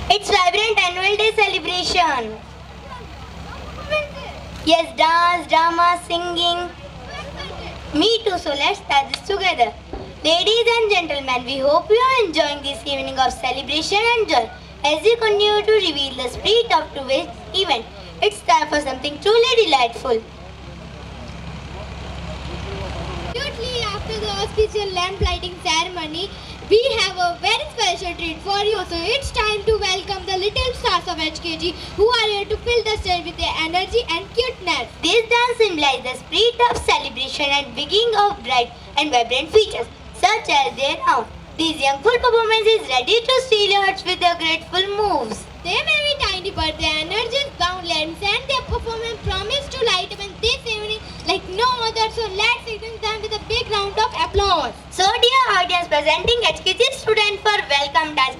It's vibrant annual day celebration. Yes, dance, drama, singing. Me too, so let's start this together. Ladies and gentlemen, we hope you are enjoying this evening of celebration and joy as we continue to reveal the spirit of today's event. It's time for something truly delightful. Shortly after the auspicious lamp lighting ceremony, we have a very special treat for you. So it's time to welcome the little stars of HKG who are here to fill the stage with their energy and cuteness. This dance symbolizes the spirit of celebration and beginning of bright and vibrant features such as their own. These young full performance is ready to steal your hearts with their grateful moves. They may be tiny but their energy is boundless and their performance promise to light up this evening like no other. So let's greet them with a big round of applause. So dear audience, presenting HKG student for Welcome Dance.